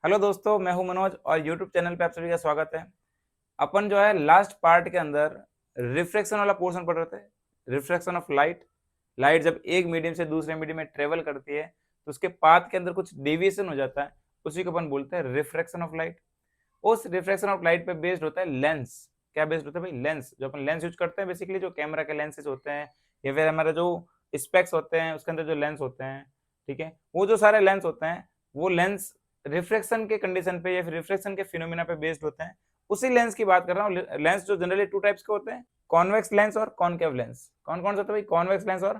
Hello दोस्तों, मैं हूं मनोज और यूट्यूब चैनल पे आप सभी का स्वागत है। अपन जो है लास्ट पार्ट के अंदर रिफ्रैक्शन वाला पोर्शन पढ़ रहे थे। Refraction of light. लाइट जब एक मीडियम से दूसरे मीडियम में ट्रेवल करती है तो उसके पाथ के अंदर कुछ डेविएशन हो जाता है, उसी को अपन बोलते हैं रिफ्रैक्शन ऑफ लाइट। उस रिफ्रैक्शन ऑफ लाइट पे बेस्ड होता है लेंस। क्या बेस्ड होता है भाई? लेंस। जो अपन लेंस यूज करते हैं बेसिकली जो कैमरा के लेंसेज होते हैं या फिर हमारा जो स्पेक्स होते हैं उसके अंदर जो लेंस होते हैं, ठीक है, वो जो सारे लेंस होते हैं वो लेंस रिफ्रैक्शन के कंडीशन पे या फिर रिफ्रैक्शन के फिनोमिना पे बेस्ड होते हैं। उसी लेंस की बात कर रहा हूँ। लेंस जो जनरली टू टाइप्स के होते हैं, कॉन्वेक्स लेंस और कॉनकेव लेंस। कौन कौन सा होता है भाई? कॉन्वेक्स लेंस और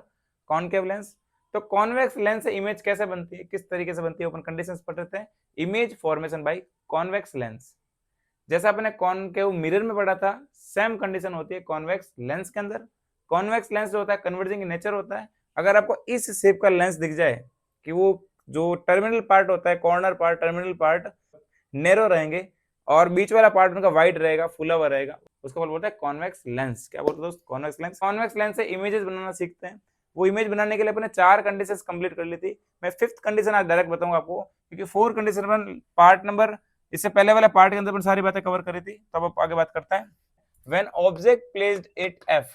कॉनकेव लेंस। तो कॉन्वेक्स लेंस से इमेज कैसे बनती है, किस तरीके से बनती है, ओपन कंडीशंस पढ़ रहे थे। Image formation by convex lens. जैसा आपने कॉनकेव मिरर में पढ़ा था, सेम कंडीशन होती है कॉन्वेक्स लेंस के अंदर। कॉन्वेक्स लेंस जो होता है कन्वर्जिंग इन नेचर होता है। अगर आपको इस शेप का लेंस दिख जाए कि वो जो टर्मिनल पार्ट होता है, corner part, terminal part narrow रहेंगे और बीच वाला पार्ट उनका वाइड रहेगा, फुला हुआ रहेगा, उसको बोलते हैं कॉन्वेक्स लेंस। क्या बोलते हैं दोस्त? Convex lens. कॉन्वेक्स लेंस से इमेजेस बनाना सीखते हैं। वो इमेज बनाने के लिए अपने 4 कंडीशंस कंप्लीट कर ली थी। मैं 5th कंडीशन आज डायरेक्ट बताऊंगा आपको, क्योंकि 4 कंडीशन पार्ट नंबर इससे पहले वाले पार्ट के अंदर अपन सारी बातें कवर करी थी। तब आप आगे बात करता है। When object placed at F.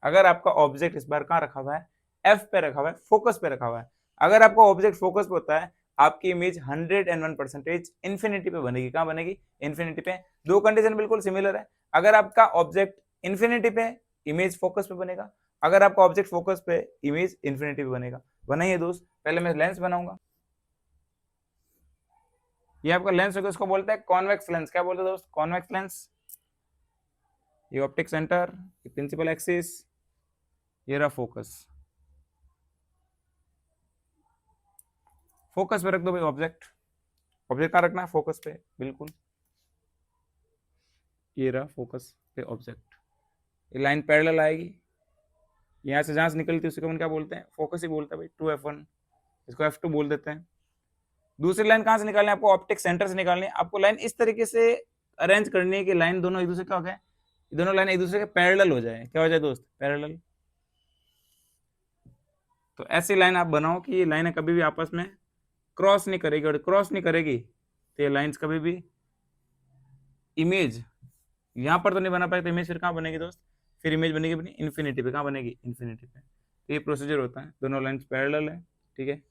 अगर आपका ऑब्जेक्ट इस बार कहां रखा हुआ है? एफ पे रखा हुआ है, फोकस पे रखा हुआ है। अगर आपका ऑब्जेक्ट फोकस पे होता है, आपकी इमेज 101% इंफिनिटी पे बनेगी। कहां बनेगी? इंफिनिटी पे। दो कंडीशन बिल्कुल सिमिलर है। अगर आपका ऑब्जेक्ट इंफिनिटी पे, इमेज फोकस पे बनेगा। अगर आपका ऑब्जेक्ट फोकस पे, इमेज इंफिनिटी पे बनेगा। बनाइए दोस्त। पहले मैं लेंस बनाऊंगा। ये आपका लेंस होगा, इसको बोलते हैं कॉन्वेक्स लेंस। क्या बोलते हैं दोस्त? Convex lens. ये ऑप्टिक सेंटर, ये प्रिंसिपल एक्सिस, ये रहा फोकस। फोकस पे रख दो भाई ऑब्जेक्ट। ऑब्जेक्ट कहां रखना है? फोकस पे, बिल्कुल। ये रहा फोकस पे ऑब्जेक्ट। ये लाइन पैरेलल आएगी, यहाँ से जहां से निकलती है उसी को अपन क्या बोलते हैं? फोकस ही बोलते हैं भाई। 2f1, इसको f2 बोल देते हैं। दूसरी लाइन कहां से निकालनी है आपको? ऑप्टिक सेंटर से निकालनी है। आपको लाइन इस तरीके से अरेंज करनी है कि लाइन दोनों एक दूसरे क्या हो गए, दोनों लाइन एक दूसरे के पैरेलल हो जाए। क्या हो जाए दोस्त? पैरेलल। तो ऐसी लाइन आप बनाओ कि ये लाइनें कभी भी आपस में क्रॉस नहीं करेगी, और क्रॉस नहीं करेगी तो ये लाइंस कभी भी इमेज यहां पर तो नहीं बना पाए, तो इमेज फिर कहां बनेगी दोस्त? फिर इमेज बनेगी अपनी इन्फिनिटी पे। कहां बनेगी? इन्फिनिटी पे। तो ये प्रोसीजर होता है। दोनों लाइंस पैरेलल है, ठीक है। तो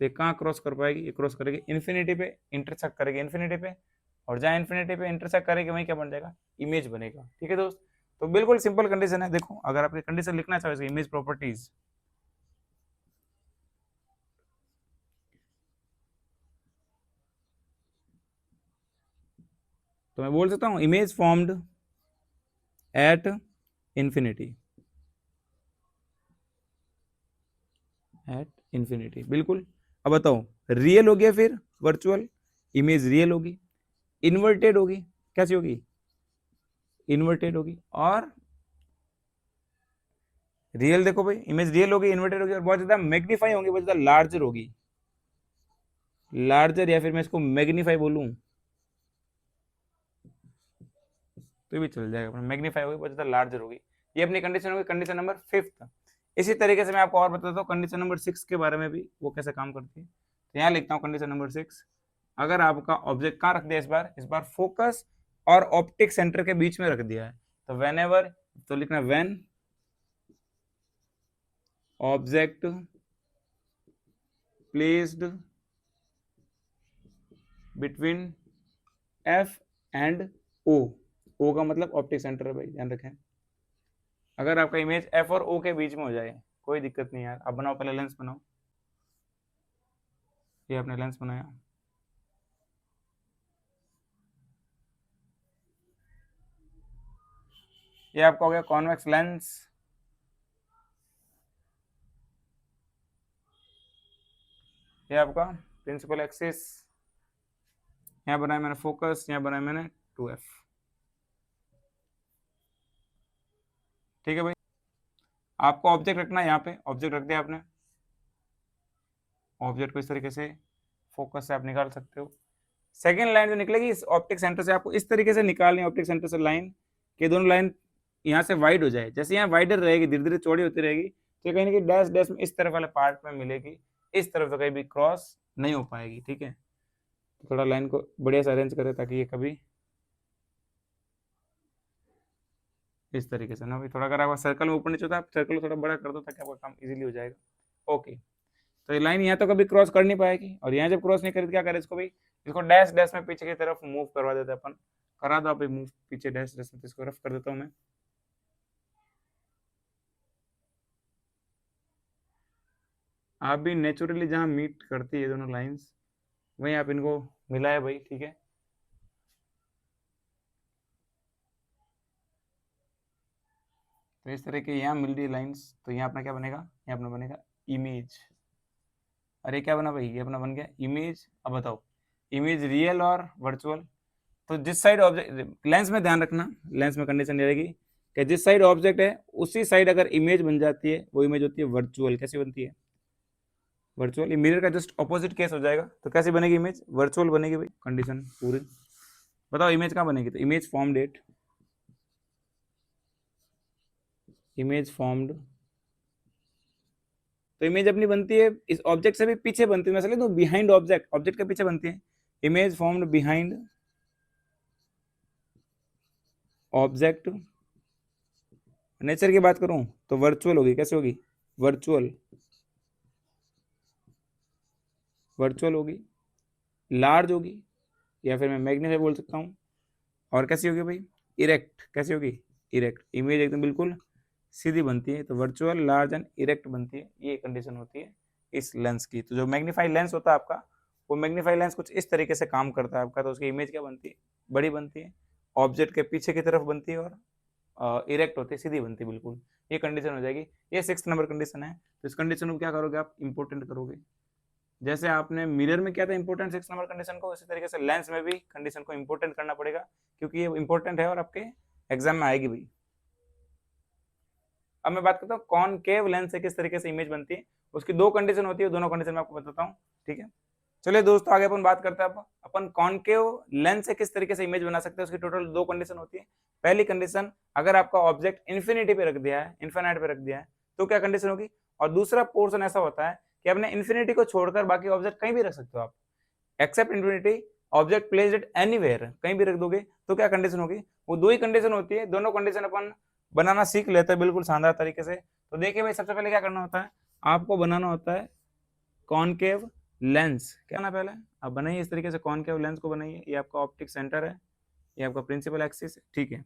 ये कहां क्रॉस कर पाएगी? ये क्रॉस करेगी इन्फिनिटी पे, इंटरसेक्ट करेगी इन्फिनिटी पे, और जहां इन्फिनिटी पे इंटरसेक्ट करेगी वहीं क्या बन जाएगा? इमेज बनेगा। ठीक है दोस्त। तो बिल्कुल सिंपल कंडीशन है। देखो, अगर आप कंडीशन लिखना चाहो इमेज प्रॉपर्टीज, तो मैं बोल सकता हूं image formed at infinity. At infinity, बिल्कुल। अब बताओ, रियल हो गया फिर वर्चुअल इमेज, रियल होगी। इन्वर्टेड होगी, कैसी होगी? इन्वर्टेड होगी। और रियल देखो भाई, इमेज रियल होगी, इन्वर्टेड होगी, और बहुत ज्यादा मैग्नीफाई होंगी, बहुत ज्यादा लार्जर होगी। लार्जर, या फिर मैं इसको मैग्नीफाई बोलूं तो भी चल जाएगा। मैग्नीफाई होगी, बहुत ज्यादा लार्जर होगी। ये अपनी कंडीशन होगी, कंडीशन नंबर 5th। इसी तरीके से मैं आपको और बताता हूँ कंडीशन नंबर 6 के बारे में भी, वो कैसे काम करती है। तो यहाँ लिखता हूँ कंडीशन नंबर 6। अगर आपका ऑब्जेक्ट कहाँ रख दिया इस बार फोकस और ऑप्टिक सेंटर के बीच में रख दिया है, तो वेन एवर, तो लिखना when object placed between F and O. ओ का मतलब ऑप्टिक सेंटर है भाई, ध्यान रखें। अगर आपका इमेज एफ और ओ के बीच में हो जाए, कोई दिक्कत नहीं यार। आप बनाओ, पहले लेंस बनाओ। ये आपने लेंस बनाया, ये आपका हो गया कॉन्वेक्स लेंस। ये आपका प्रिंसिपल एक्सिस। यहाँ बनाया मैंने फोकस, यहाँ बनाया मैंने 2f। ठीक है भाई। आपको ऑब्जेक्ट रखना है, यहाँ पे ऑब्जेक्ट रख दिया आपने। ऑब्जेक्ट को इस तरीके से फोकस से आप निकाल सकते हो। सेकेंड लाइन जो निकलेगी इस ऑप्टिक सेंटर से, आपको इस तरीके से निकालनी है ऑप्टिक सेंटर से लाइन, कि दोनों लाइन यहाँ से वाइड हो जाए। जैसे यहाँ वाइडर रहेगी, धीरे धीरे चौड़ी होती रहेगी, तो कहीं ना कहीं डैश डैश में इस तरफ वाले पार्ट में मिलेगी, इस तरफ तो कहीं भी क्रॉस नहीं हो पाएगी, ठीक है। तो थोड़ा लाइन को बढ़िया से अरेंज करें ताकि ये कभी इस तरीके से ना भाई, थोड़ा अगर आपका सर्कल में ऊपर नीचे होता है, आप सर्कल को थोड़ा बड़ा कर दो ताकि आपका काम इजीली हो जाएगा। ओके, तो ये लाइन यहाँ तो कभी क्रॉस कर नहीं पाएगी, और यहाँ जब क्रॉस नहीं करेगी क्या करें इसको भाई, इसको डैश डैश में पीछे की तरफ मूव करवा देते हैं अपन। करा दो आप मूव पीछे डैश डैश में, तो इसको रफ कर देता हूँ मैं। आप भी नेचुरली जहाँ मीट करती है दोनों लाइंस, वहीं आप इनको मिलाए भाई, ठीक है। तो इस तरह के यहाँ मिल रही लाइंस, तो यहाँ अपना क्या बनेगा, यहाँ अपना बनेगा इमेज। अरे क्या बना भाई, ये अपना बन गया इमेज। अब बताओ इमेज रियल और वर्चुअल। तो जिस साइड ऑब्जेक्ट, लेंस में ध्यान रखना, लेंस में कंडीशन ये रहेगी कि जिस साइड ऑब्जेक्ट है उसी साइड अगर इमेज बन जाती है, वो इमेज होती है वर्चुअल। कैसी बनती है, वर्चुअल। ये मिरर का जस्ट ऑपोजिट केस हो जाएगा, तो कैसी बनेगी इमेज, वर्चुअल बनेगी भाई। कंडीशन पूरी बताओ, इमेज कहाँ बनेगी, तो image formed at, image formed. तो इमेज अपनी बनती है इस ऑब्जेक्ट से भी पीछे बनती है, मैं तो बिहाइंड ऑब्जेक्ट, ऑब्जेक्ट के पीछे बनती है। Image formed behind object. Nature की बात करूं तो वर्चुअल होगी। कैसे होगी, वर्चुअल, वर्चुअल होगी, लार्ज होगी, या फिर मैं मैग्नीफाई बोल सकता हूँ। और कैसी होगी भाई, इरेक्ट। कैसी होगी, इरेक्ट। इमेज एकदम बिल्कुल सीधी बनती है, तो वर्चुअल, लार्ज एंड इरेक्ट बनती है। ये कंडीशन होती है इस लेंस की। तो जो मैग्नीफाई लेंस होता है आपका, वो मैग्नीफाई लेंस कुछ इस तरीके से काम करता है आपका। तो उसकी इमेज क्या बनती है, बड़ी बनती है, ऑब्जेक्ट के पीछे की तरफ बनती है, और इरेक्ट होती है, सीधी बनती है बिल्कुल। ये कंडीशन हो जाएगी। ये 6 नंबर कंडीशन है। तो इस कंडीशन को क्या करोगे आप, इंपोर्टेंट करोगे। जैसे आपने मिरर में किया था इंपोर्टेंट 6 नंबर कंडीशन को, इसी तरीके से लेंस में भी कंडीशन को इंपोर्टेंट करना पड़ेगा, क्योंकि ये इंपोर्टेंट है और आपके एग्जाम में आएगी भाई। अब मैं बात करता हूँ कॉनकेव लेंस से किस तरीके से इमेज बनती है। उसकी 2 कंडीशन होती है, दोनों कंडीशन मैं आपको बताता हूँ, ठीक है। चलिए दोस्तों, आगे अपन बात करते हैं। अब अपन कॉनकेव लेंस से किस तरीके से इमेज बना सकते हैं, उसकी टोटल 2 कंडीशन होती है। पहली कंडीशन, अगर आपका ऑब्जेक्ट इन्फिनिटी पे रख दिया है, इन्फिनाइट पे रख दिया है, तो क्या कंडीशन होगी। और दूसरा पोर्शन ऐसा होता है कि अपने इन्फिनिटी को छोड़कर बाकी ऑब्जेक्ट कहीं भी रख सकते हो आप, except infinity, object placed it anywhere, कहीं भी रख दोगे, तो क्या कंडीशन होगी। वो 2 ही कंडीशन होती है, दोनों कंडीशन अपन बनाना सीख लेते हैं बिल्कुल शानदार तरीके से। तो देखिए भाई, सबसे पहले क्या करना होता है, आपको बनाना होता है कॉनकेव लेंस। क्या ना, पहले आप बनाइए इस तरीके से कॉनकेव लेंस को बनाइए। ये आपका ऑप्टिक सेंटर है, ये आपका प्रिंसिपल एक्सिस है, ठीक है।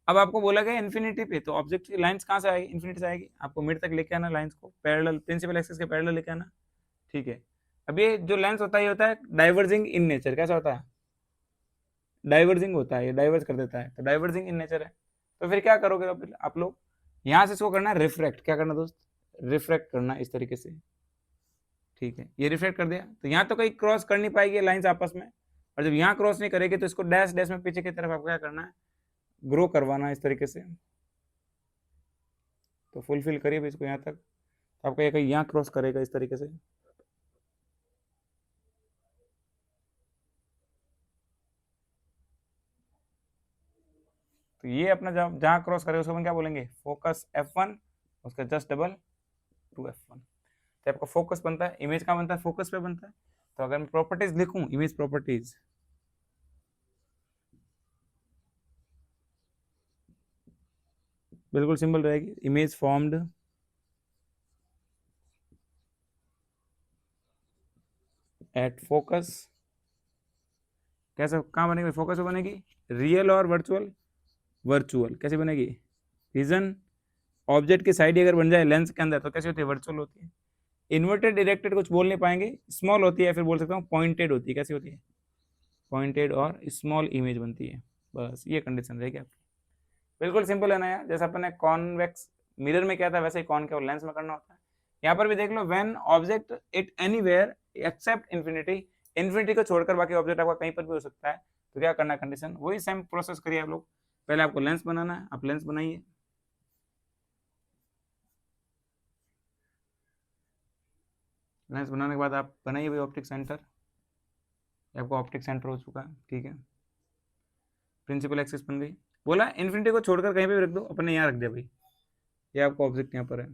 अब आपको बोला गया इन्फिनिटी पे, तो ऑब्जेक्ट की लाइंस कहाँ से आएगी, इन्फिनिटी से आएगी। आपको मिड तक लेके आना लाइंस को, पैरेलल, प्रिंसिपल एक्सिस के पैरेलल लेके आना, ठीक है। अब ये जो लेंस होता है, ये होता है डाइवर्जिंग इन नेचर। कैसा होता है, डाइवर्जिंग होता है, ये डाइवर्ज कर देता है, तो डाइवर्जिंग इन नेचर है। तो फिर क्या करोगे आप लोग, यहाँ से इसको करना है रिफ्रैक्ट। क्या करना दोस्त, रिफ्रैक्ट करना इस तरीके से, ठीक है। ये रिफ्लेक्ट कर दिया, तो यहाँ तो कहीं क्रॉस कर नहीं पाएगी लाइंस आपस में, और जब यहाँ क्रॉस नहीं करेगी तो इसको डैश डैश में पीछे की तरफ आपको क्या करना है, ग्रो करवाना इस तरीके से। तो फुलफिल करिए इसको यहाँ तक, तो आपका ये कहीं यहाँ क्रॉस करेगा इस तरीके से। तो ये अपना जहाँ क्रॉस करेगा उसको अपन क्या बोलेंगे, फोकस F1, उसका जस्ट डबल 2F1। तो आपका फोकस बनता है, इमेज कहाँ बनता है, फोकस पे बनता है। तो अगर मैं प्रॉपर्टीज लिखूं, इमेज प्रॉपर्टीज, बिल्कुल सिंपल रहेगी, इमेज फॉर्म्ड एट फोकस। कैसे, कहाँ बनेगी फोकस पे बनेगी, रियल और वर्चुअल, वर्चुअल कैसे बनेगी, रीजन ऑब्जेक्ट की साइड अगर बन जाए लेंस के अंदर तो कैसी होती है, वर्चुअल होती है। इन्वर्टेड डायरेक्टेड कुछ बोल नहीं पाएंगे, स्मॉल होती है, फिर बोल सकता हूँ पॉइंटेड होती है। कैसी होती है, पॉइंटेड और स्मॉल इमेज बनती है। बस ये कंडीशन रहेगी आपकी, बिल्कुल सिंपल है ना यार। जैसा अपने कॉन्वेक्स मिरर में क्या था, वैसे ही कॉनकेव लेंस में करना होता है। यहाँ पर भी देख लो, when object it anywhere except infinity, infinity को छोड़कर बाकी ऑब्जेक्ट आपका कहीं पर भी हो सकता है। तो क्या करना है, कंडीशन वही सेम प्रोसेस करिए आप लोग। पहले आपको लेंस बनाना है, आप लेंस बनाइए, लेंस बनाने के बाद आप बनाइए भाई ऑप्टिक सेंटर। आपका ऑप्टिक सेंटर हो चुका है, ठीक है। प्रिंसिपल एक्सिस बन गई, बोला इन्फिनिटी को छोड़कर कहीं पे भी रख दो, अपने यहाँ रख दिया भाई। ये आपका ऑब्जेक्ट यहाँ पर है,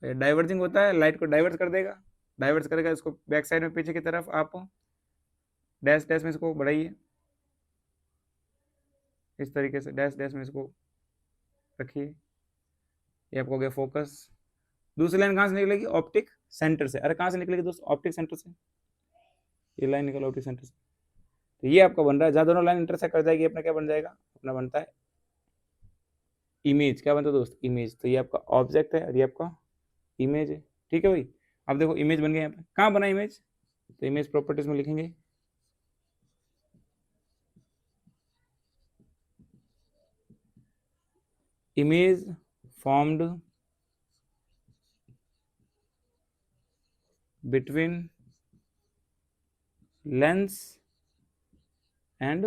डाइवर्जिंग होता है, लाइट को डाइवर्ट कर देगा, डाइवर्ट करेगा इसको बैक साइड में पीछे की तरफ, आप डैश डैश में इसको बढ़ाइए, इस तरीके से डैश डैश में इसको रखिए, ये आपको हो गया फोकस। दूसरी लाइन कहाँ से निकलेगी? ऑप्टिक सेंटर से। अरे कहाँ से निकलेगी दोस्त? ऑप्टिक सेंटर से, ये लाइन निकल ऑप्टिक सेंटर से। तो ये आपका बन रहा है, जहाँ दोनों लाइन इंटरसेक्ट कर जाएगी अपना क्या बन जाएगा? अपना बनता है इमेज। क्या बनता है दोस्त? इमेज। तो ये आपका ऑब्जेक्ट है और ये आपका इमेज है। ठीक है भाई, अब देखो इमेज बन गया यहाँ पे। कहाँ बना इमेज? तो इमेज प्रॉपर्टीज में लिखेंगे image formed between lens and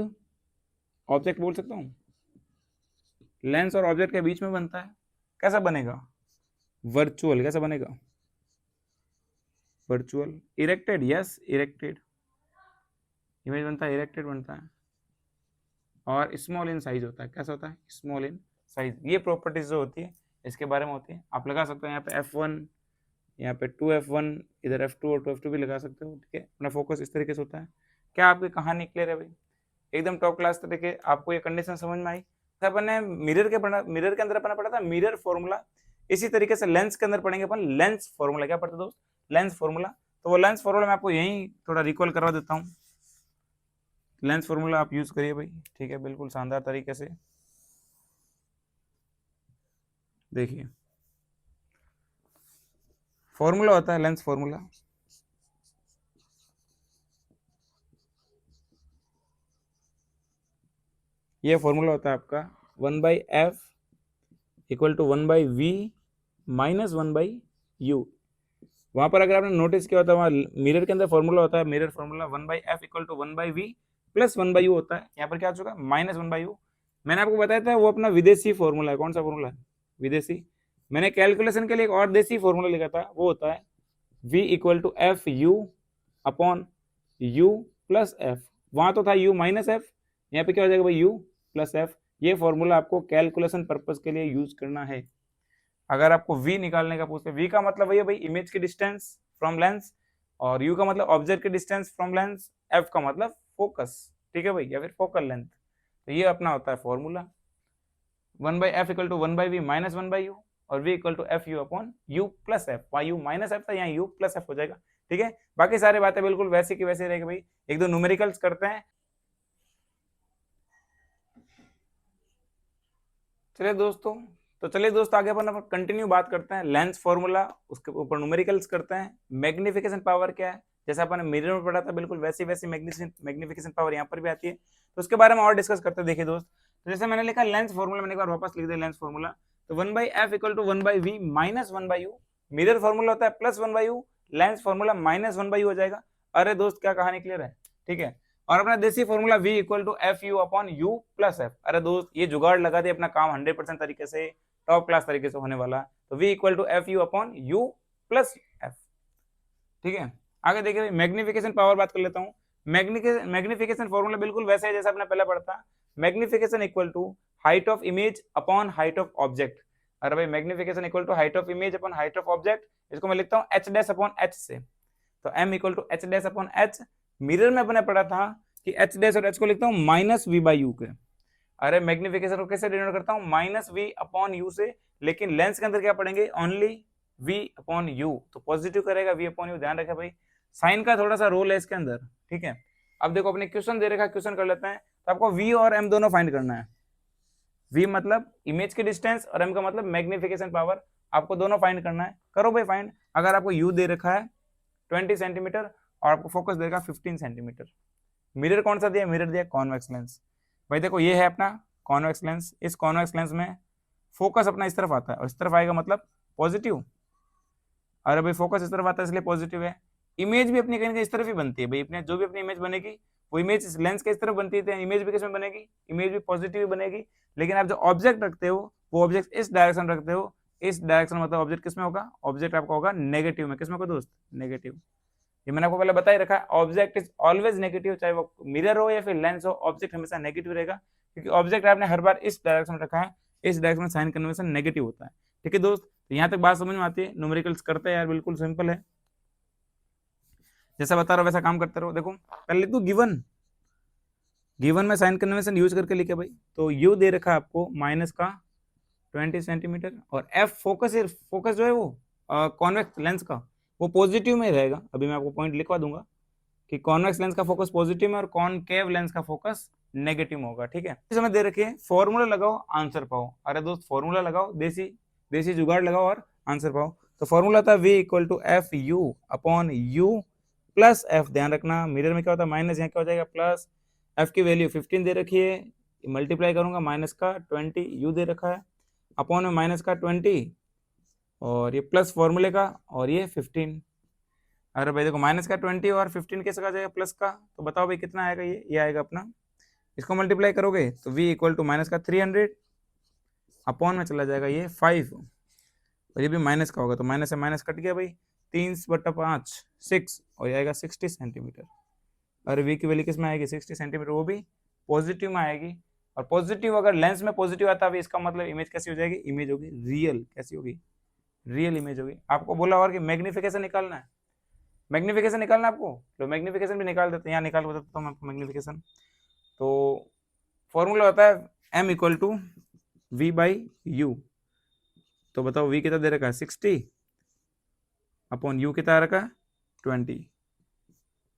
object बोल सकता हूँ, लेंस और ऑब्जेक्ट के बीच में बनता है। कैसा बनेगा? वर्चुअल। कैसा बनेगा? Virtual. Erected, yes erected, image बनता है इरेक्टेड बनता है, और स्मॉल इन साइज होता है। कैसा होता है? Small in size. ये प्रॉपर्टीज जो होती है इसके बारे में होती है। आप लगा सकते हो यहाँ पे F1, यहाँ पे 2F1, इधर F2 और 2F2 भी लगा सकते हो। ठीक है, अपना फोकस इस तरीके से होता है। क्या आपकी कहानी क्लियर है भाई? एकदम टॉप क्लास तरीके। आपको ये कंडीशन समझ में आई? अपन ने मिरर के अंदर अपना पढ़ा था मिरर फॉर्मूला। इसी तरीके से लेंस के अंदर पढ़ेंगे अपन लेंस फॉर्मूला। क्या पढ़ते दोस्त? Lens formula. तो वो लेंस फॉर्मूला मैं आपको यही थोड़ा रिकॉल करवा देता हूँ। लेंस फॉर्मूला आप यूज करिए भाई। ठीक है, बिल्कुल शानदार तरीके से। देखिए फॉर्मूला होता है लेंस फॉर्मूला, ये फॉर्मूला होता है आपका 1/f equal to 1/v minus 1/u। वहां पर अगर आपने नोटिस किया होता है, वहां मिरर के अंदर फॉर्मूला होता है, mirror formula 1/f equal to 1/v plus 1/u होता है। यहाँ पर क्या हो चुका? Minus 1/u। मैंने आपको बताया था वो अपना विदेशी फॉर्मूला है। कौन सा फॉर्मूला है? विदेशी। मैंने कैलकुलेशन के लिए एक और देसी फॉर्मूला लिखा था, वो होता है v equal to F U upon u plus F. वहां तो था u माइनस एफ, यहाँ पे क्या हो जाएगा भाई? u plus F. ये फॉर्मूला आपको कैलकुलेशन पर्पज के लिए यूज करना है। अगर आपको v निकालने का पूछते, v का मतलब वही है भाई इमेज की डिस्टेंस फ्रॉम लेंस, और u का मतलब ऑब्जेक्ट की डिस्टेंस फ्रॉम लेंस, f का मतलब फोकस। ठीक है भाई, या फिर फोकल लेंथ। तो ये अपना होता है formula 1/f equal to 1/v minus 1/u और v equal to F U upon U plus F. वहाँ यू माइनस एफ था, यहाँ यू प्लस एफ हो जाएगा। ठीक है, बाकी सारी बातें बिल्कुल वैसी की वैसी रहेगी भाई। एक दो न्यूमेरिकल्स करते हैं। चलिए दोस्तों, तो चलिए दोस्तों आगे अपन कंटिन्यू बात करते हैं लेंस फॉर्मूला, उसके ऊपर न्यूमेरिकल्स करते हैं। मैग्निफिकेशन पावर क्या है, जैसा अपन मिरर में पढ़ा था, बिल्कुल वैसी वैसी मैग्निफिकेशन पावर यहाँ पर भी आती है। तो उसके बारे में और डिस्कस करते हैं। देखिए दोस्त, तो जैसे मैंने लिखा लेंस फॉर्मूला, मैंने एक बार वापस लिख दिया लेंस फॉर्मूला। तो 1/f equal to 1/v minus 1/u। Mirror formula होता है plus 1/u, lens formula minus 1/u हो जाएगा। अरे दोस्त क्या कहानी क्लियर है? ठीक है, और अपना देसी formula v equal to F U upon U plus F. अरे दोस्त ये जुगाड़ लगा दे, अपना काम 100% तरीके से टॉप क्लास तरीके से होने वाला। तो v equal to F U upon U plus F. ठीक है, आगे देखिए मैग्निफिकेशन पावर बात कर लेता हूँ। मैग्निफिकेशन फॉर्मूला बिल्कुल वैसे है जैसा आपने पहले पढ़ा था। Magnification equal to height of image upon height of object. अरे भाई magnification equal to height of image upon height of object, इसको मैं लिखता हूँ एच डैश अपॉन एच से। तो m equal to H dash upon H. Mirror में अपने पढ़ा था कि एच डैश और एच को लिखता हूँ माइनस वी बाई यू के। अरे मैग्निफिकेशन को कैसे डिनोट करता हूँ? माइनस वी अपॉन यू से। लेकिन लेंस के अंदर क्या पढ़ेंगे? Only v upon you. तो पॉजिटिव करेगा v अपॉन यू, ध्यान रखें भाई, साइन का थोड़ा सा रोल है इसके अंदर। ठीक है, अब देखो अपने क्वेश्चन दे रखा है, क्वेश्चन कर लेते हैं। तो आपको v और m दोनों फाइंड करना है। v मतलब इमेज की डिस्टेंस और m का मतलब मैग्निफिकेशन पावर, आपको दोनों फाइंड करना है। करो भाई फाइंड। अगर आपको u दे रखा है 20 सेंटीमीटर और आपको फोकस देगा 15 सेंटीमीटर, मिरर कौन सा दिया? मिरर दिया कॉन्वेक्स लेंस। भाई देखो ये है अपना कॉन्वेक्स लेंस, इस कॉन्वेक्स लेंस में फोकस अपना इस तरफ आता है और इस तरफ आएगा मतलब पॉजिटिव। अरे भाई फोकस इस तरफ आता है इसलिए पॉजिटिव है। इमेज भी अपनी कहीं इस तरफ ही बनती है भाई, अपने जो भी अपनी इमेज बनेगी वो इमेज इस लेंस के इस तरफ बनती है, इमेज भी किसमें बनेगी? इमेज भी पॉजिटिव बनेगी। लेकिन आप जो ऑब्जेक्ट रखते हो वो ऑब्जेक्ट इस डायरेक्शन रखते हो, इस डायरेक्शन मतलब ऑब्जेक्ट किसमें होगा? ऑब्जेक्ट आपका होगा नेगेटिव में। किसमें होगा दोस्त? नेगेटिव। ये मैंने आपको पहले बता ही रखा है, ऑब्जेक्ट इज ऑलवेज नेगेटिव, चाहे वो मिरर हो या फिर लेंस हो, ऑब्जेक्ट हमेशा नेगेटिव रहेगा, क्योंकि ऑब्जेक्ट आपने हर बार इस डायरेक्शन में रखा है, इस डायरेक्शन में साइन कन्वेंशन नेगेटिव होता है। ठीक है दोस्त, तो यहाँ तक बात समझ में आती है? न्यूमेरिकल्स करते हैं यार, बिल्कुल सिंपल है, जैसा बता रहा हूँ वैसा काम करते रहो। देखो पहले लिख दो गिवन, गिवन में साइन कन्वेंशन यूज करके लिखे भाई। तो यू दे रखा है आपको माइनस का 20 सेंटीमीटर, और एफ फोकस, फोकस जो है वो कॉन्वेक्स लेंस का वो पॉजिटिव में रहेगा। अभी मैं आपको पॉइंट लिखवा दूंगा कि कॉन्वेक्स लेंस का फोकस पॉजिटिव में और कॉनकेव लेंस का फोकस नेगेटिव में होगा, ठीक है। इस समय दे रखे फॉर्मूला लगाओ आंसर पाओ। अरे दोस्त फॉर्मूला लगाओ, देसी देसी जुगाड़ लगाओ और आंसर पाओ। तो फॉर्मूला था v equal to F U upon U plus F. ध्यान रखना मिरर में क्या होता है माइनस, यहाँ क्या हो जाएगा प्लस। एफ की वैल्यू 15 दे रखी है, मल्टीप्लाई करूंगा माइनस का 20, यू दे रखा है अपॉन में माइनस का 20 और ये प्लस फॉर्मूले का और ये 15। अरे भाई देखो माइनस का 20 और 15 कैसे आ जाएगा प्लस का, तो बताओ भाई कितना आएगा? ये आएगा अपना, इसको मल्टीप्लाई करोगे तो v इक्वल टू माइनस का 300 अपॉन में चला जाएगा ये 5, और ये भी माइनस का होगा तो माइनस से माइनस कट गया भाई, 3/5 6, और ये आएगा 60 सेंटीमीटर। अरे v की वैल्यू किस में आएगी 60 सेंटीमीटर, वो भी पॉजिटिव में आएगी। और पॉजिटिव अगर लेंस में पॉजिटिव आता है इसका मतलब इमेज कैसी हो जाएगी? इमेज होगी रियल। कैसी होगी? रियल इमेज होगी। आपको बोला और कि मैग्निफिकेशन निकालना है, मैग्निफिकेशन निकालना है आपको, तो मैग्निफिकेशन भी निकाल देते हैं, यहाँ निकाल देता हूँ मैं आपको मैग्निफिकेशन। तो फॉर्मूला होता है m equal to V by U. तो बताओ v कितना दे रखा है 60 अपॉन यू कितना रखा है 20,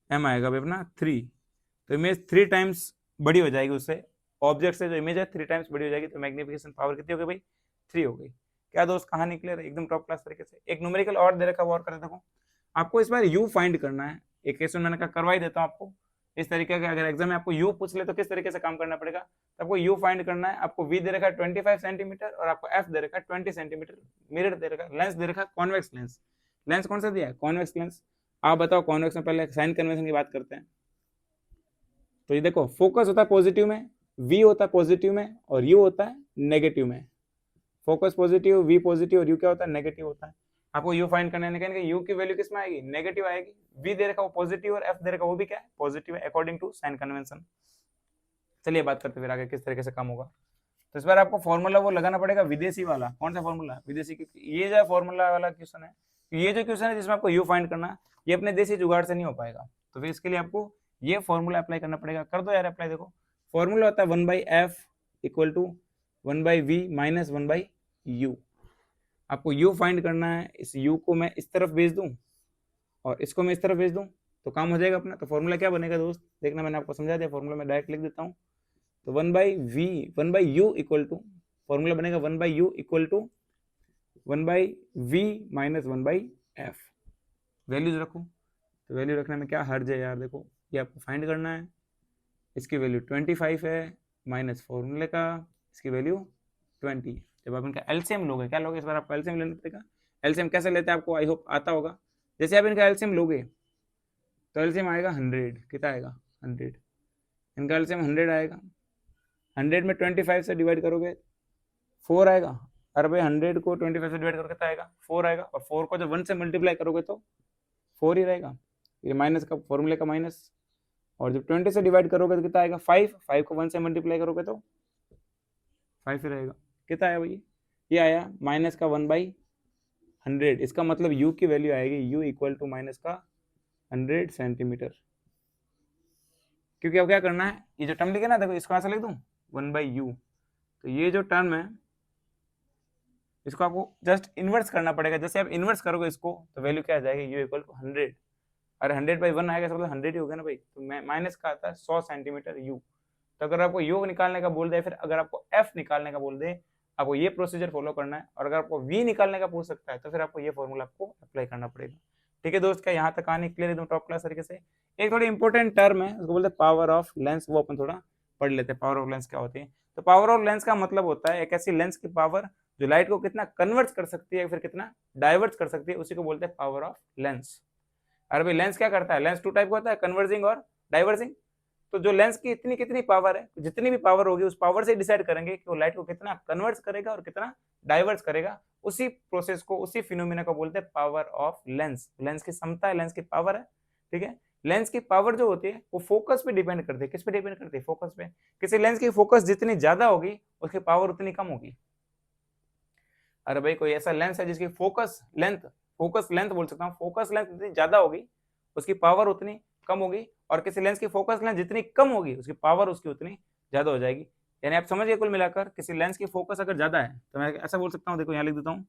m आएगा भाई अपना 3। तो इमेज 3 टाइम्स बड़ी हो जाएगी उससे, ऑब्जेक्ट से जो इमेज है 3 टाइम्स बड़ी हो जाएगी। तो मैग्निफिकेशन पावर कितनी हो गई भाई? 3 हो गई। क्या दोस्त कहानी क्लियर है? एकदम टॉप क्लास तरीके से। एक न्यूमेरिकल और दे रखा, वो और कर देखो। आपको इस बार u फाइंड करना है। एक क्वेश्चन मैंने कहा करवा ही देता हूँ आपको इस तरीके का। अगर एग्जाम में आपको u पूछ ले तो किस तरीके से काम करना पड़ेगा, तो आपको u फाइंड करना है। आपको v दे रखा है 25 सेंटीमीटर और आपको f दे रखा है 20 सेंटीमीटर। मिरर दे रखा है, लेंस दे रखा है कॉन्वेक्स लेंस। लेंस कौन सा दिया है? Convex lens. आप बताओ कॉन्वेक्स में, पहले साइन कन्वेंशन की बात करते हैं। तो ये देखो फोकस होता है पॉजिटिव में, v होता है पॉजिटिव में और u होता है नेगेटिव में। फोकस पॉजिटिव, v पॉजिटिव और u क्या होता है? नेगेटिव होता है। आपको u फाइंड करना है, u की वैल्यू किसमें आएगी? नेगेटिव आएगी। v दे रखा वो पॉजिटिव और f दे रखा वो भी क्या है? पॉजिटिव है, अकॉर्डिंग टू साइन कन्वेंशन। चलिए बात करते फिर आगे किस तरीके से काम होगा। तो इस बार आपको फॉर्मूला वो लगाना पड़ेगा विदेशी वाला। कौन सा फॉर्मूला? विदेशी। क्योंकि ये जो फॉर्मूला वाला क्वेश्चन है, ये जो क्वेश्चन है जिसमें आपको u फाइंड करना, ये अपने देसी जुगाड़ से नहीं हो पाएगा। तो फिर इसके लिए आपको ये फॉर्मूला अप्लाई करना पड़ेगा। कर दो यार अप्लाई। देखो फॉर्मूला होता है 1/f equal to 1/v minus 1/u। आपको u फाइंड करना है। इस u को मैं इस तरफ भेज दूं और इसको मैं इस तरफ भेज दूं तो काम हो जाएगा अपना। तो फॉर्मूला क्या बनेगा दोस्त? देखना मैंने आपको समझा दिया, फॉर्मूला मैं डायरेक्ट लिख देता हूं। तो 1/u इक्वल टू, फॉर्मूला बनेगा 1/u equal to 1/v minus 1/f। Values रखो। तो वैल्यू रखने में क्या हर्ज है यार? देखो ये आपको फाइंड करना है। इसकी वैल्यू 25 है माइनस फॉर्मूले का, इसकी वैल्यू 20। जब आप इनका एलसीएम लोगे, क्या लोगे इस बार? आपको एलसीएम लेना पड़ेगा। एलसीएम कैसे लेते हैं आपको आई होप आता होगा। जैसे आप इनका एलसीएम लोगे तो एलसीएम आएगा 100। कितना आएगा? 100। इनका एलसीएम 100 आएगा। 100 में 25 से डिवाइड करोगे 4 आएगा। अरे भाई 100 को 25 से डिवाइड करोगे कितना आएगा? 4 आएगा। और 4 को जब 1 से मल्टीप्लाई करोगे तो 4 ही रहेगा। ये माइनस का फॉर्मूले का माइनस। और जब 20 से डिवाइड करोगे तो कितना आएगा? 5। 5 को 1 से मल्टीप्लाई करोगे तो 5 ही रहेगा। कितना आया भाई? ये आया माइनस का 1/100। इसका मतलब u की वैल्यू आएगी u इक्वल टू माइनस का 100 सेंटीमीटर। क्योंकि अब क्या करना है, ये जो टर्म लिखे ना, देखो इसको ऐसा लिख दूं 1/u। तो ये जो टर्म है इसको आपको जस्ट इन्वर्स करना पड़ेगा। जैसे आप इन्वर्स करोगे इसको तो वैल्यू क्या आ जाएगी? u equal to 100। अरे 100/1 आएगा, मतलब 100 ही हो गया ना भाई। तो माइनस का आता है 100 सेंटीमीटर u। तो अगर आपको u निकालने का बोल दे, फिर अगर आपको f निकालने का बोल दे, आपको ये प्रोसीजर फॉलो करना है। और अगर आपको v निकालने का पूछ सकता है तो फिर आपको ये फॉर्मूला आपको अप्लाई करना पड़ेगा। ठीक है दोस्त, क्या यहाँ तक कहानी क्लियर एकदम टॉप क्लास तरीके से? एक थोड़ी इंपॉर्टेंट टर्म है, उसको बोलते हैं पावर ऑफ लेंस। वो अपन थोड़ा पढ़ लेते हैं पावर ऑफ लेंस क्या होती है। तो पावर ऑफ लेंस का मतलब होता है एक ऐसी लेंस की पावर जो लाइट को कितना कन्वर्ट कर सकती है, फिर कितना डाइवर्ट कर सकती है, उसी को बोलते हैं पावर ऑफ लेंस। अरे भाई लेंस क्या करता है? लेंस 2 टाइप का होता है, कन्वर्जिंग और डाइवर्जिंग। तो जो लेंस की इतनी कितनी पावर है, जितनी भी पावर होगी उस पावर से डिसाइड करेंगे कि वो लाइट को कितना कन्वर्ट करेगा और कितना डाइवर्ट करेगा। उसी प्रोसेस को, उसी फिनोमिना को बोलते हैं पावर ऑफ लेंस। लेंस की क्षमता है, लेंस की पावर है। ठीक है, लेंस की पावर जो होती है वो फोकस पे डिपेंड करती है। किस पे डिपेंड करती है? फोकस पे। किसी लेंस की फोकस जितनी ज्यादा होगी उसकी पावर उतनी कम होगी। अरे भाई कोई ऐसा लेंस है जिसकी फोकस लेंथ बोल सकता हूँ, फोकस लेंथ जितनी ज्यादा होगी उसकी पावर उतनी कम होगी, और किसी लेंस की फोकस लेंथ जितनी कम होगी उसकी पावर उसकी उतनी ज्यादा हो जाएगी। यानी आप समझिए कुल मिलाकर किसी लेंस की फोकस अगर ज्यादा है तो मैं ऐसा बोल सकता हूँ, देखो यहाँ लिख देता हूँ,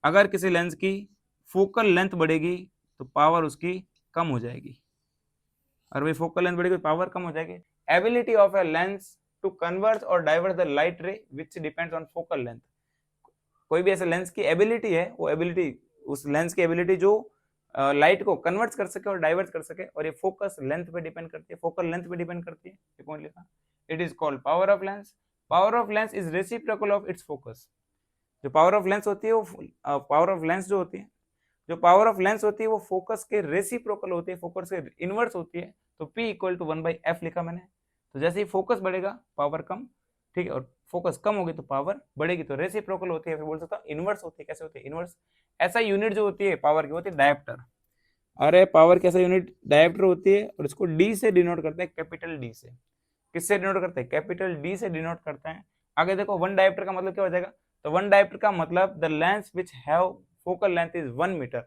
अगर किसी लेंस की फोकल लेंथ बढ़ेगी तो पावर उसकी कम हो जाएगी, और भाई फोकल लेंथ बढ़ेगी तो पावर कम हो जाएगी। Ability of a lens to convert और divert the light ray which depends on focal length. कोई भी ऐसे लेंस की एबिलिटी है, वो एबिलिटी उस लेंस की एबिलिटी जो लाइट को कन्वर्ट कर सके और डाइवर्ट कर सके, और ये फोकस लेंथ पे डिपेंड करती है, फोकल लेंथ पे डिपेंड करती है। ये पॉइंट लिखा। It is called power of lens. Power of lens is reciprocal of its focus. जो पावर ऑफ लेंस होती है वो पावर ऑफ लेंस जो होती है, जो पावर ऑफ लेंस होती है वो फोकस के रेसिप्रोकल होती है, फोकस के इनवर्स होती है। तो P इक्वल टू 1/f लिखा मैंने। तो जैसे ही फोकस बढ़ेगा पावर कम, ठीक है, और फोकस कम होगी तो पावर बढ़ेगी, तो रेसिप्रोकल होती है, फिर बोल सकता हूँ इनवर्स होती है। कैसे होती है इनवर्स? ऐसा यूनिट जो होती है पावर की होती है डायोप्टर। अरे पावर कैसा यूनिट? डायोप्टर होती है, और इसको डी से डिनोट करते हैं, कैपिटल डी से। किससे डिनोट करते हैं? कैपिटल डी से डिनोट करते हैं। आगे देखो, वन डायोप्टर का मतलब क्या हो जाएगा? तो वन डायोप्टर का मतलब the lens which have focal length is 1 metre.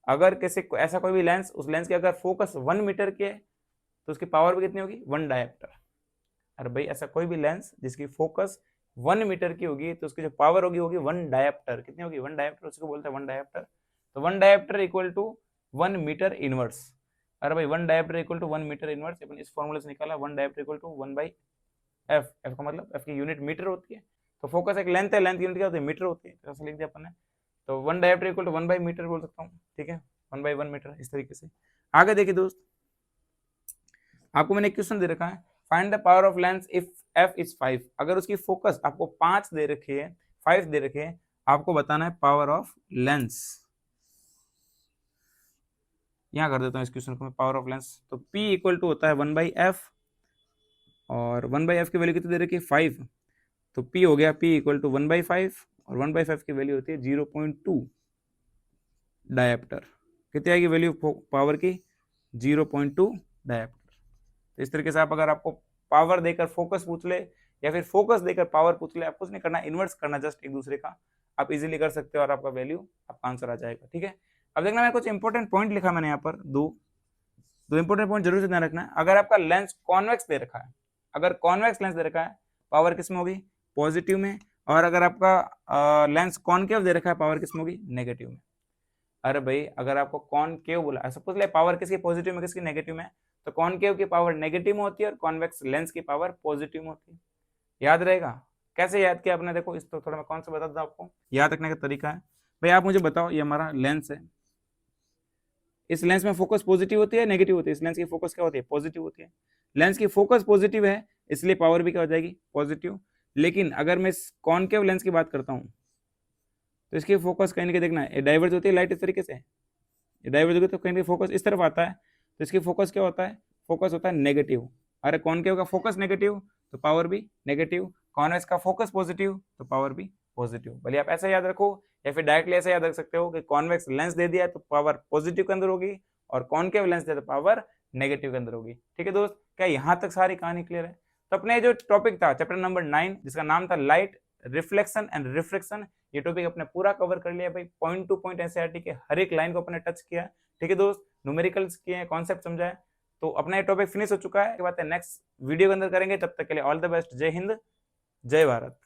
अगर किसी को ऐसा कोई भी लेंस, उस लेंस की अगर फोकस 1 मीटर की है तो उसकी पावर भी कितनी होगी? 1 डायोप्टर। अरे भाई ऐसा कोई भी लेंस जिसकी फोकस 1 मीटर की होगी तो उसकी जो पावर होगी 1 डायोप्टर। कितनी होगी? 1 डायोप्टर, उसको बोलते हैं 1 डायोप्टर। तो 1 dioptre equal to 1 metre inverse. अरे भाई 1 dioptre equal to 1 metre inverse, अपन इस फॉर्मूले से निकाला 1 dioptre equal to 1/f। f का मतलब f की यूनिट मीटर होती है, तो फोकस एक लेंथ है, लेंथ यूनिट क्या होती है? मीटर होती है, तो ऐसा लिख दिया अपन ने। तो 1 डायोप्टर इक्वल टू 1/मीटर बोल सकता हूँ, ठीक है, 1/1 मीटर, इस तरीके से। आगे देखिए दोस्त, आपको मैंने क्वेश्चन दे रखा है, find the power of lens if f is 5। अगर उसकी फोकस आपको 5 दे रखी है, 5 दे रखे है, आपको बताना है पावर ऑफ लेंस। यहां कर देता हूँ इस क्वेश्चन को मैं, पावर ऑफ लेंस। तो P इक्वल टू होता है 1/f, और 1/f की वैल्यू कितनी दे रखी है? 5। तो P हो गया P इक्वल टू 1/5, और 1/5 की वैल्यू होती है 0.2 डायोप्टर। कितनी आएगी वैल्यू पावर की? 0.2 डायोप्टर। तो इस तरीके से आप, अगर आपको पावर देकर फोकस पूछ ले या फिर फोकस देकर पावर पूछ ले, आप कुछ नहीं करना, इन्वर्स करना जस्ट एक दूसरे का, आप इजीली कर सकते हो और आपका वैल्यू, आपका आंसर आ जाएगा। ठीक है, अब देखना, मैं कुछ इंपॉर्टेंट पॉइंट लिखा मैंने यहाँ पर, दो इंपॉर्टेंट पॉइंट जरूर से ध्यान रखना है। अगर आपका लेंस कॉन्वेक्स दे रखा है, अगर कॉन्वेक्स लेंस दे रखा है, पावर किस में होगी? पॉजिटिव में। और अगर आपका लेंस कॉनकेव दे रखा है, पावर किस में होगी? नेगेटिव में। अरे भाई अगर आपको कॉनकेव बोला, सपोज ले पावर किसकी पॉजिटिव में, किसकी नेगेटिव में, तो कॉनकेव की पावर नेगेटिव में होती है और कॉन्वेक्स लेंस की पावर पॉजिटिव में होती है। याद रहेगा? कैसे याद किया आपने? देखो इस तो थोड़ा मैं कौन सा बता दूं आपको, याद रखने का तरीका है। भाई आप मुझे बताओ, ये हमारा लेंस है, इस लेंस में फोकस पॉजिटिव होती है नेगेटिव होती है? इस लेंस की फोकस क्या होती है? पॉजिटिव होती है। लेंस की फोकस पॉजिटिव है, इसलिए पावर भी क्या हो जाएगी? पॉजिटिव। लेकिन अगर मैं कॉनकेव लेंस की बात करता हूँ तो इसकी फोकस कहीं ना कहीं देखना है, डाइवर्ज होती है लाइट इस तरीके से, डाइवर्ज होगी तो कहीं फोकस इस तरफ आता है, तो इसकी फोकस क्या होता है? फोकस होता है नेगेटिव। अरे कॉनकेव का फोकस नेगेटिव तो पावर भी नेगेटिव, कॉन्वेक्स का फोकस पॉजिटिव तो पावर भी पॉजिटिव। भले आप ऐसा याद रखो, या फिर डायरेक्टली ऐसा याद रख सकते हो कि कॉन्वेक्स लेंस दे दिया तो पावर पॉजिटिव के अंदर होगी, और कॉनकेव लेंस दे तो पावर नेगेटिव के अंदर होगी। ठीक है दोस्त, क्या यहाँ तक सारी कहानी क्लियर है? तो अपने जो टॉपिक था चैप्टर नंबर 9, जिसका नाम था लाइट, रिफ्लेक्शन एंड रिफ्रैक्शन, ये टॉपिक अपने पूरा कवर कर लिया भाई। पॉइंट टू पॉइंट एनसीईआरटी के हर एक लाइन को अपने टच किया। ठीक है दोस्त, न्यूमेरिकल्स किए, कॉन्सेप्ट समझा है, तो अपना ये टॉपिक फिनिश हो चुका है। नेक्स्ट वीडियो के अंदर करेंगे, तब तक के लिए ऑल द बेस्ट। जय हिंद, जय भारत।